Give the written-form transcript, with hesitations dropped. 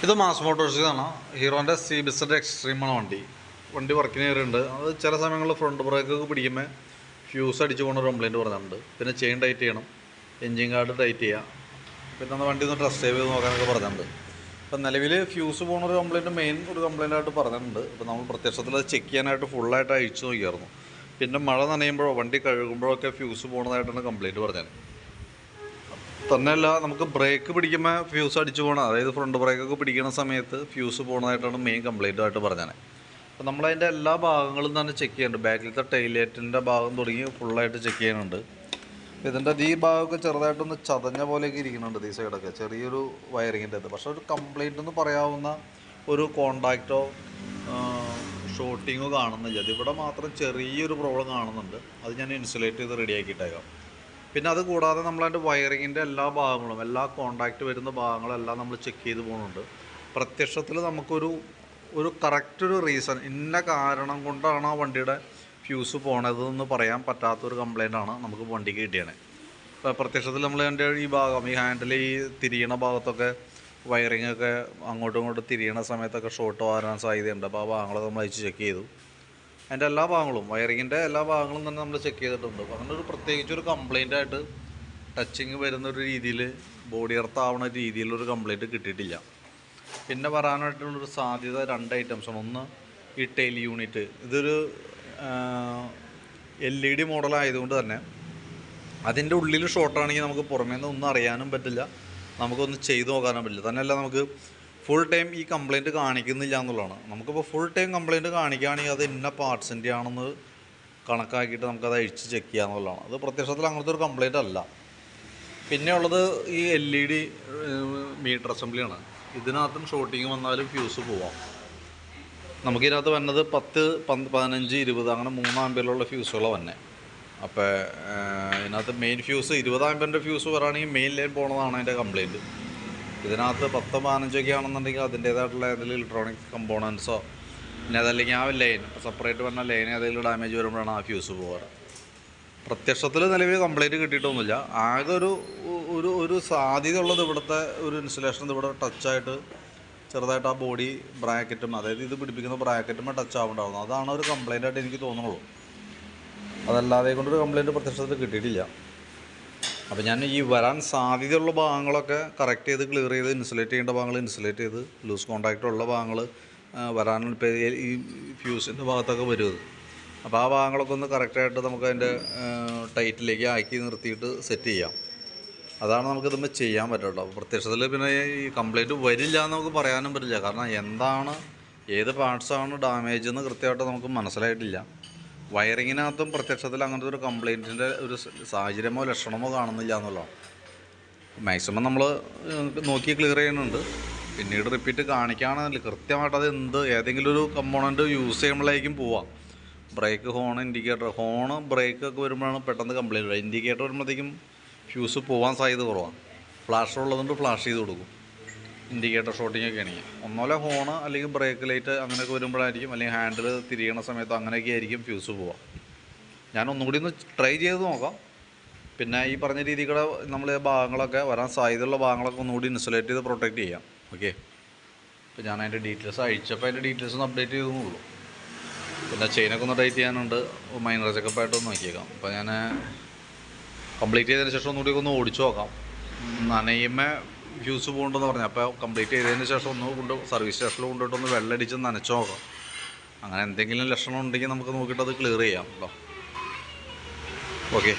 ഇത് mass മോട്ടോഴ്സിലാണ്. ഹീറോൻ്റെ C ബിസഡ് എക്സ്ട്രീമാണ് വണ്ടി വർക്കിന് കയറിയിട്ടുണ്ട്. അത് ചില സമയങ്ങളിൽ ഫ്രണ്ട് ബ്രേക്കൊക്കെ പിടിക്കുമ്പോൾ ഫ്യൂസ് അടിച്ച് പോകുന്ന ഒരു കംപ്ലയിൻറ്റ് പറഞ്ഞിട്ടുണ്ട്. പിന്നെ ചെയിൻ ടൈറ്റ് ചെയ്യണം, എൻജിൻ ഗാർഡ് ടൈറ്റ് ചെയ്യുക, പിന്നെ ഒന്ന് വണ്ടി ഒന്ന് ടെസ്റ്റ് ഡ്രൈവ് ചെയ്ത് നോക്കാനൊക്കെ പറഞ്ഞിട്ടുണ്ട്. ഇപ്പം നിലവിൽ ഫ്യൂസ് പോകുന്ന ഒരു കംപ്ലയിൻറ്റ് മെയിൻ ഒരു കംപ്ലയിൻ്റായിട്ട് പറഞ്ഞിട്ടുണ്ട്. ഇപ്പോൾ നമ്മൾ പ്രത്യക്ഷത്തിൽ അത് ചെക്ക് ചെയ്യാനായിട്ട് ഫുള്ളായിട്ട് അഴിച്ചു നോക്കിയായിരുന്നു. പിന്നെ മഴ നനയുമ്പോഴോ വണ്ടി കഴുകുമ്പോഴൊക്കെ ഫ്യൂസ് പോകുന്നതായിട്ടാണ് കംപ്ലയിൻറ്റ് പറഞ്ഞത്. തന്നെയല്ല, നമുക്ക് ബ്രേക്ക് പിടിക്കുമ്പോൾ ഫ്യൂസ് അടിച്ചു പോകണം, അതായത് ഫ്രണ്ട് ബ്രേക്കൊക്കെ പിടിക്കുന്ന സമയത്ത് ഫ്യൂസ് പോകുന്നതായിട്ടാണ് മെയിൻ കംപ്ലയിൻറ്റായിട്ട് പറഞ്ഞത്. അപ്പോൾ നമ്മളതിൻ്റെ എല്ലാ ഭാഗങ്ങളും തന്നെ ചെക്ക് ചെയ്യുന്നുണ്ട്. ബാക്കിലത്തെ ടൈലേറ്റിൻ്റെ ഭാഗം തുടങ്ങി ഫുള്ളായിട്ട് ചെക്ക് ചെയ്യുന്നുണ്ട്. ഇതിൻ്റെ ഈ ഭാഗമൊക്കെ ചെറുതായിട്ടൊന്ന് ചതഞ്ഞ പോലെയൊക്കെ ഇരിക്കുന്നുണ്ട്. ഈ സൈഡൊക്കെ ചെറിയൊരു വയറിങ്ങിൻ്റെ അത്. പക്ഷേ ഒരു കംപ്ലയിൻ്റ് എന്ന് പറയാവുന്ന ഒരു കോണ്ടാക്റ്റോ ഷോട്ടിങ്ങോ കാണുന്നില്ല. ഇതിവിടെ മാത്രം ചെറിയൊരു പ്രോബ്ലം കാണുന്നുണ്ട്. അത് ഞാൻ ഇൻസുലേറ്റ് ചെയ്ത് റെഡിയാക്കിയിട്ടേക്കാം. പിന്നെ അത് കൂടാതെ നമ്മളതിൻ്റെ വയറിങ്ങിൻ്റെ എല്ലാ ഭാഗങ്ങളും, എല്ലാ കോണ്ടാക്റ്റ് വരുന്ന ഭാഗങ്ങളെല്ലാം നമ്മൾ ചെക്ക് ചെയ്ത് പോകുന്നുണ്ട്. പ്രത്യക്ഷത്തിൽ നമുക്കൊരു കറക്റ്റൊരു റീസൺ, ഇന്ന കാരണം കൊണ്ടാണ് ആ വണ്ടിയുടെ ഫ്യൂസ് പോണതെന്ന് പറയാൻ പറ്റാത്തൊരു കംപ്ലയിൻ്റാണ് നമുക്ക് വണ്ടിക്ക് കിട്ടിയത്. ഇപ്പോൾ പ്രത്യക്ഷത്തിൽ നമ്മൾ അതിൻ്റെ ഈ ഭാഗം, ഈ ഹാൻഡിൽ ഈ തിരിയണ ഭാഗത്തൊക്കെ വയറിങ്ങൊക്കെ അങ്ങോട്ടും ഇങ്ങോട്ടും തിരിയണ സമയത്തൊക്കെ ഷോർട്ട് വരാൻ സാധ്യതയുണ്ട്. അപ്പോൾ ആ ഭാഗങ്ങളൊക്കെ നമ്മൾ അയച്ച് ചെക്ക് ചെയ്തു. അതിൻ്റെ എല്ലാ ഭാഗങ്ങളും, വയറിങ്ങിൻ്റെ എല്ലാ ഭാഗങ്ങളും തന്നെ നമ്മൾ ചെക്ക് ചെയ്തിട്ടുണ്ട്. അങ്ങനെ ഒരു പ്രത്യേകിച്ചൊരു കംപ്ലയിൻ്റായിട്ട് ടച്ചിങ് വരുന്നൊരു രീതിയിൽ, ബോഡി എർത്ത് ആവുന്ന രീതിയിലൊരു കംപ്ലയിൻറ്റ് കിട്ടിയിട്ടില്ല. പിന്നെ പറയാനായിട്ടുള്ളൊരു സാധ്യത 2 ഐറ്റംസാണ്. ഒന്ന്, ഈ ടെയിൽ യൂണിറ്റ്. ഇതൊരു LED മോഡലായതുകൊണ്ട് തന്നെ അതിൻ്റെ ഉള്ളിൽ ഷോർട്ടാണെങ്കിൽ നമുക്ക് പുറമേ നിന്ന് ഒന്നും അറിയാനും പറ്റില്ല, നമുക്കൊന്നും ചെയ്തു നോക്കാനും പറ്റില്ല. തന്നെയല്ല, നമുക്ക് ഫുൾ ടൈം ഈ കംപ്ലയിൻറ്റ് കാണിക്കുന്നില്ല എന്നുള്ളതാണ്. നമുക്കിപ്പോൾ ഫുൾ ടൈം കംപ്ലയിൻറ്റ് കാണിക്കുകയാണെങ്കിൽ അത് ഇന്ന പാർട്സിൻ്റെ ആണെന്ന് കണക്കാക്കിയിട്ട് നമുക്കത് അഴിച്ച് ചെക്ക് ചെയ്യാമെന്നുള്ളതാണ്. അത് പ്രത്യക്ഷത്തിൽ അങ്ങനത്തെ ഒരു കംപ്ലയിൻ്റ് അല്ല. പിന്നെ ഉള്ളത് ഈ LED മീറ്റർ അസംബ്ലിയാണ്. ഇതിനകത്തും ഷോട്ടിങ് വന്നാലും ഫ്യൂസ് പോവാം. നമുക്കിതിനകത്ത് വന്നത് 10, 15, 20 അങ്ങനെ 3 ആമ്പിയറിലുള്ള ഫ്യൂസുകളാണ് വന്നത്. അപ്പോൾ ഇതിനകത്ത് മെയിൻ ഫ്യൂസ് 20 ആമ്പിയറിൻ്റെ ഫ്യൂസ് വരാണെങ്കിൽ മെയിൻ ലൈൻ പോകണതാണ് അതിൻ്റെ കംപ്ലയിൻറ്റ്. ഇതിനകത്ത് 10, 15 ആണെന്നുണ്ടെങ്കിൽ അതിൻ്റേതായിട്ടുള്ള ഏതെങ്കിലും ഇലക്ട്രോണിക്സ് കമ്പോണൻസോ, പിന്നെ അതല്ലെങ്കിൽ ആ ലൈൻ സെപ്പറേറ്റ് പറഞ്ഞ ലൈൻ ഏതെങ്കിലും ഡാമേജ് വരുമ്പോഴാണ് ആ ഫ്യൂസ് പോകാറ്. പ്രത്യക്ഷത്തിൽ നിലവിൽ കംപ്ലയിൻറ്റ് കിട്ടിയിട്ടൊന്നുമില്ല. ആകെ ഒരു സാധ്യത ഉള്ളത് ഇവിടുത്തെ ഒരു ഇൻസുലേഷൻ ഇവിടെ ടച്ചായിട്ട് ചെറുതായിട്ട് ആ ബോഡി ബ്രാക്കറ്റും, അതായത് ഇത് പിടിപ്പിക്കുന്ന ബ്രാക്കറ്റും ടച്ച് ആവുന്നുണ്ടാവുന്നു. അതാണ് ഒരു കംപ്ലയിൻ്റായിട്ട് എനിക്ക് തോന്നുള്ളൂ. അതല്ലാതെ കൊണ്ടൊരു കംപ്ലയിൻറ്റ് പ്രത്യക്ഷത്തിൽ കിട്ടിയിട്ടില്ല. അപ്പോൾ ഞാൻ ഈ വരാൻ സാധ്യതയുള്ള ഭാഗങ്ങളൊക്കെ കറക്റ്റ് ചെയ്ത് ക്ലിയർ ചെയ്ത്, ഇൻസുലേറ്റ് ചെയ്യേണ്ട ഭാഗങ്ങൾ ഇൻസുലേറ്റ് ചെയ്ത്, ലൂസ് കോൺടാക്റ്റുള്ള ഭാഗങ്ങൾ വരാനുള്ള ഇപ്പോൾ ഈ ഫ്യൂസിൻ്റെ ഭാഗത്തൊക്കെ വരുന്നത്. അപ്പോൾ ആ ഭാഗങ്ങളൊക്കെ ഒന്ന് കറക്റ്റായിട്ട് നമുക്ക് അതിൻ്റെ ടൈറ്റിലേക്ക് ആക്കി നിർത്തിയിട്ട് സെറ്റ് ചെയ്യാം. അതാണ് നമുക്കിതുമ്പോൾ ചെയ്യാൻ പറ്റുള്ളൂ. അപ്പോൾ പ്രത്യക്ഷത്തിൽ പിന്നെ ഈ കംപ്ലയിൻറ്റ് വരില്ല എന്ന് നമുക്ക് പറയാനും പറ്റില്ല. കാരണം എന്താണ്, ഏത് പാർട്സാണ് ഡാമേജ് എന്ന് കൃത്യമായിട്ട് നമുക്ക് മനസ്സിലായിട്ടില്ല. വയറിങ്ങിനകത്തും പ്രത്യക്ഷത്തിൽ അങ്ങനത്തെ ഒരു കംപ്ലയിൻറ്റിൻ്റെ ഒരു സാഹചര്യമോ ലക്ഷണമോ കാണുന്നില്ല എന്നുള്ളതാണ്. മാക്സിമം നമ്മൾ നോക്കി ക്ലിയർ ചെയ്യുന്നുണ്ട്. പിന്നീട് റിപ്പീറ്റ് കാണിക്കുകയാണെങ്കിൽ കൃത്യമായിട്ട് അത് ഏതെങ്കിലും ഒരു കമ്പോണൻറ്റ് യൂസ് ചെയ്യുമ്പോഴേക്കും പോവാം. ബ്രേക്ക്, ഹോൺ, ഇൻഡിക്കേറ്റർ, ഹോണ് ബ്രേക്കൊക്കെ വരുമ്പോഴാണ് പെട്ടെന്ന് കംപ്ലയിൻറ്റ് വരിക. ഇൻഡിക്കേറ്റർ വരുമ്പോഴത്തേക്കും ഫ്യൂസ് പോകാൻ സാധ്യത കുറവാണ്. ഫ്ലാഷർ ഉള്ളതുകൊണ്ട് ഫ്ലാഷ് ചെയ്ത് കൊടുക്കും. ഇൻഡിക്കേറ്റർ ഷോട്ടിങ്ങൊക്കെ ആണെങ്കിൽ ഒന്നോലെ ഹോണ് അല്ലെങ്കിൽ ബ്രേക്ക് ലൈറ്റ് അങ്ങനെയൊക്കെ വരുമ്പോഴായിരിക്കും, അല്ലെങ്കിൽ ഹാൻഡിൽ തിരിയണ സമയത്ത് അങ്ങനെയൊക്കെ ആയിരിക്കും ഫ്യൂസ് പോവാം. ഞാൻ ഒന്നുകൂടി ഒന്ന് ട്രൈ ചെയ്ത് നോക്കാം. പിന്നെ ഈ പറഞ്ഞ രീതികൾ നമ്മൾ ഭാഗങ്ങളൊക്കെ വരാൻ സാധ്യതയുള്ള ഭാഗങ്ങളൊക്കെ ഒന്നുകൂടി ഇൻസുലേറ്റ് ചെയ്ത് പ്രൊട്ടക്റ്റ് ചെയ്യാം. ഓക്കെ. ഇപ്പോൾ ഞാൻ അതിൻ്റെ ഡീറ്റെയിൽസ് അയച്ചപ്പോൾ അതിൻ്റെ ഡീറ്റെയിൽസ് ഒന്ന് അപ്ഡേറ്റ് ചെയ്തെന്നുള്ളൂ. പിന്നെ ചെയിനൊക്കെ ഒന്ന് ടൈറ്റ് ചെയ്യാനുണ്ട്, മൈനർ ചെക്കപ്പായിട്ടൊന്ന് നോക്കിയേക്കാം. അപ്പോൾ ഞാൻ കംപ്ലീറ്റ് ചെയ്തതിന് ശേഷം ഒന്നുകൂടി ഒന്ന് ഓടിച്ചു നോക്കാം. നനയുമ്പോൾ ഫ്യൂസ് പോകണ്ടെന്ന് പറഞ്ഞു. അപ്പോൾ കംപ്ലീറ്റ് ചെയ്തതിന് ശേഷം ഒന്ന് സർവീസ് സ്റ്റേഷനിൽ കൊണ്ടിട്ടൊന്ന് വെള്ളമടിച്ച് നനച്ച് നോക്കാം. അങ്ങനെ എന്തെങ്കിലും ലക്ഷണം ഉണ്ടെങ്കിൽ നമുക്ക് നോക്കിയിട്ട് അത് ക്ലിയർ ചെയ്യാം കേട്ടോ. ഓക്കെ.